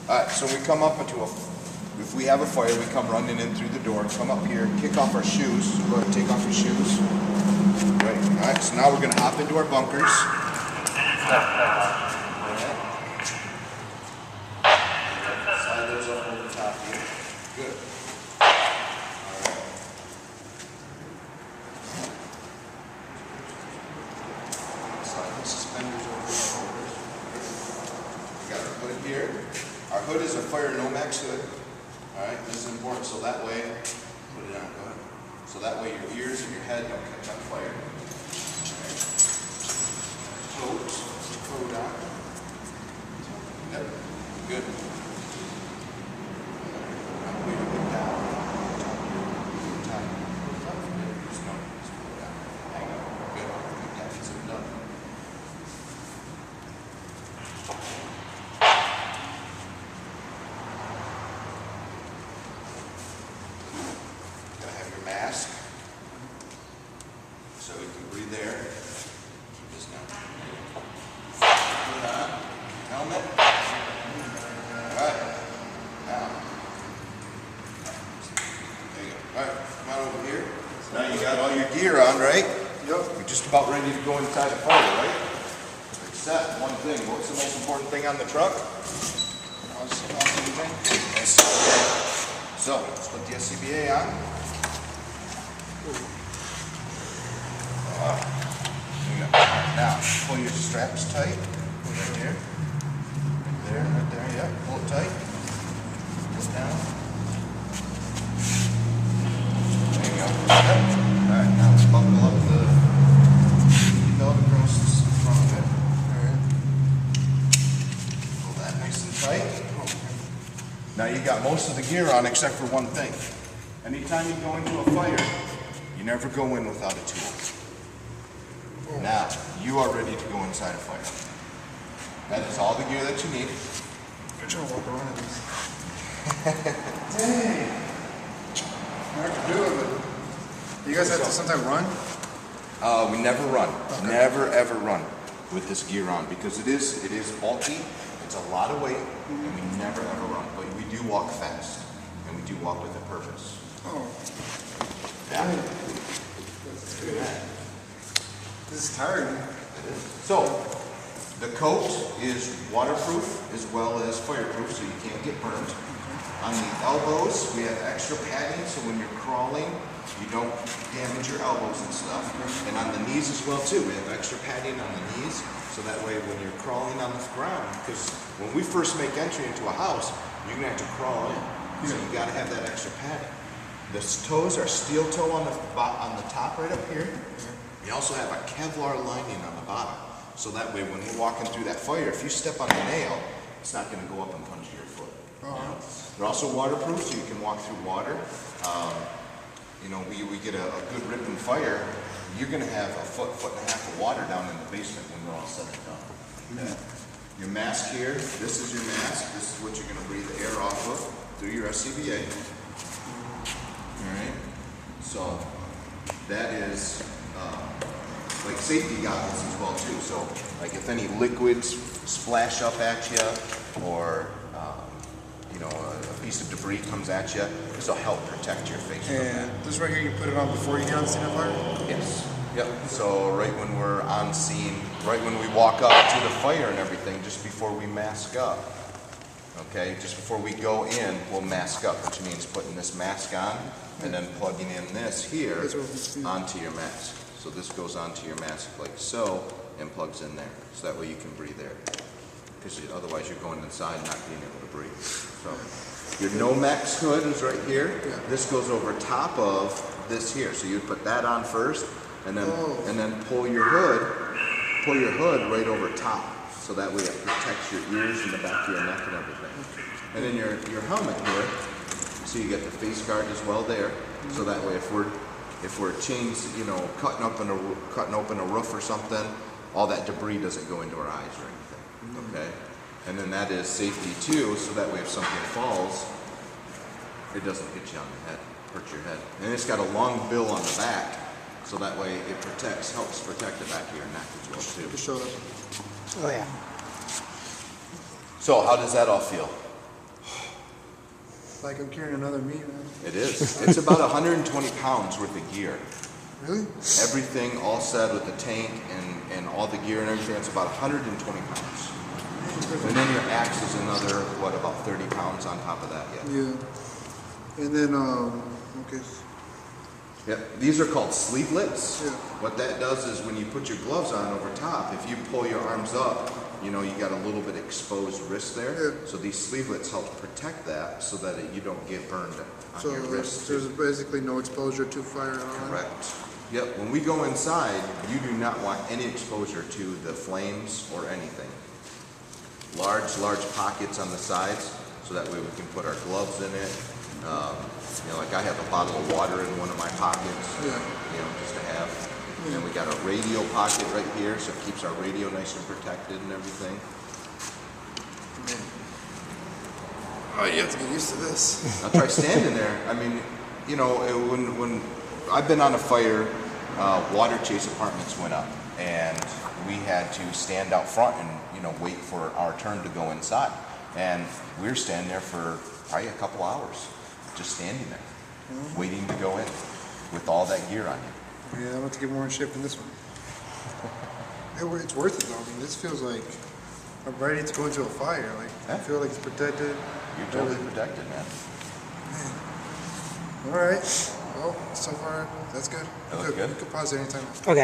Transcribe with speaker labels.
Speaker 1: Alright, so we come up into if we have a fire, we come running in through the door, come up here, kick off our shoes. So go ahead and take off your shoes. Right. Alright, so now we're going to hop into our bunkers. Slide those up over the top here. Good. Alright. Slide the suspenders over the shoulders. We got our hood here. Our hood is a Fire Nomex hood. Alright, this is important so that way, put it on, go ahead. So that way your ears and your head don't catch on fire. Coat, coat on. Yep, good. Now put your hood down. Top. Just no, just pull it down. Hang on. Good. Good. That's it done. Mask, so we can breathe there. Keep this down. Put on. Helmet. Alright. Now. There you go. Alright, come on over here. Now you got all your gear on, right? Yep. You're just about ready to go inside the fire, right? Except one thing. What's the most important thing on the truck? So, let's put the SCBA on. Now, pull your straps tight. Right here. Right there, yeah. Pull it tight. Pull it down. There you go. Yep. Alright, now let's buckle up the belt across the front of it. Alright. Pull that nice and tight. Now you got most of the gear on except for one thing. Anytime you go into a fire, you never go in without a tool. Now, you are ready to go inside a fire. That is all the gear that you need.
Speaker 2: I'm trying to walk around in this. Dang. Hard to do it, but you guys have to sometimes run?
Speaker 1: We never run.
Speaker 2: Okay.
Speaker 1: Never ever run with this gear on because it is bulky. It's a lot of weight, and we never ever run. But we do walk fast, and we do walk with a purpose.
Speaker 2: Oh.
Speaker 1: Yeah.
Speaker 2: That's good. This is tiring.
Speaker 1: So, the coat is waterproof as well as fireproof, so you can't get burned. On the elbows, we have extra padding, so when you're crawling, you don't damage your elbows and stuff. And on the knees as well too, we have extra padding on the knees, so that way when you're crawling on the ground, because when we first make entry into a house, you're gonna have to crawl in, so you gotta have that extra padding. The toes are steel toe on the top right up here. We also have a Kevlar lining on the bottom, so that way when we're walking through that fire, if you step on a nail, it's not going to go up and punch your foot. You know? They're also waterproof, so you can walk through water. You know, we get a good ripping fire, you're going to have a foot and a half of water down in the basement when we're all said and done. Okay. Your mask here, this is your mask. This is what you're going to breathe the air off of through your SCBA. All right. So that is like safety goggles as well too. So like if any liquids splash up at you, or you know a piece of debris comes at you, this will help protect your face.
Speaker 2: And this right here, you put it on before you get on the scene of fire?
Speaker 1: Yes. Yep. So right when we're on scene, right when we walk up to the fire and everything, just before we mask up. Okay, just before we go in, we'll mask up, which means putting this mask on and then plugging in this here onto your mask. So this goes onto your mask like so and plugs in there. So that way you can breathe air. Because otherwise you're going inside and not being able to breathe. So your Nomex hood is right here. This goes over top of this here. So you put that on first and then pull your hood right over top. So that way it protects your ears and the back of your neck and everything. And then your helmet here, so you get the face guard as well there. So that way if we're chains, you know, cutting open a roof or something, all that debris doesn't go into our eyes or anything. Okay? And then that is safety too, so that way if something falls, it doesn't hit you on the head, hurt your head. And it's got a long bill on the back, so that way it helps protect the back of your neck as well too.
Speaker 2: Just show them.
Speaker 3: Oh yeah.
Speaker 1: So how does that all feel?
Speaker 2: like I'm carrying another me, man.
Speaker 1: It is. It's about 120 pounds worth of gear.
Speaker 2: Really?
Speaker 1: Everything all set with the tank and all the gear and everything, it's about 120 pounds. And then your axe is another, what, about 30 pounds on top of that, yeah.
Speaker 2: Yeah. And then, okay.
Speaker 1: Yep, these are called sleevelets.
Speaker 2: Yeah.
Speaker 1: What that does is when you put your gloves on over top, if you pull your arms up, you know, you got a little bit exposed wrist there.
Speaker 2: Yeah.
Speaker 1: So these sleevelets help protect that so that you don't get burned on
Speaker 2: So
Speaker 1: your wrist.
Speaker 2: there's basically no exposure to fire at all.
Speaker 1: Correct. Yep, when we go inside, you do not want any exposure to the flames or anything. Large pockets on the sides, so that way we can put our gloves in it. You know, like I have a bottle of water in one of my pockets,
Speaker 2: Yeah.
Speaker 1: you know, just to have. And then we got a radio pocket right here, so it keeps our radio nice and protected and everything.
Speaker 2: Oh, you have to get used to this.
Speaker 1: Now try standing there. I mean, you know, when I've been on a fire, water chase apartments went up, and we had to stand out front and, you know, wait for our turn to go inside. And we were standing there for probably a couple hours, just standing there, waiting to go in with all that gear on you.
Speaker 2: Yeah, I'm about to get more in shape than this one. It's worth it though. I mean, this feels like I'm ready to go into a fire. Like I feel like it's protected.
Speaker 1: You're totally protected, man.
Speaker 2: All right. Well, so far that's good.
Speaker 1: That looks good?
Speaker 2: You could pause it anytime.
Speaker 3: Okay.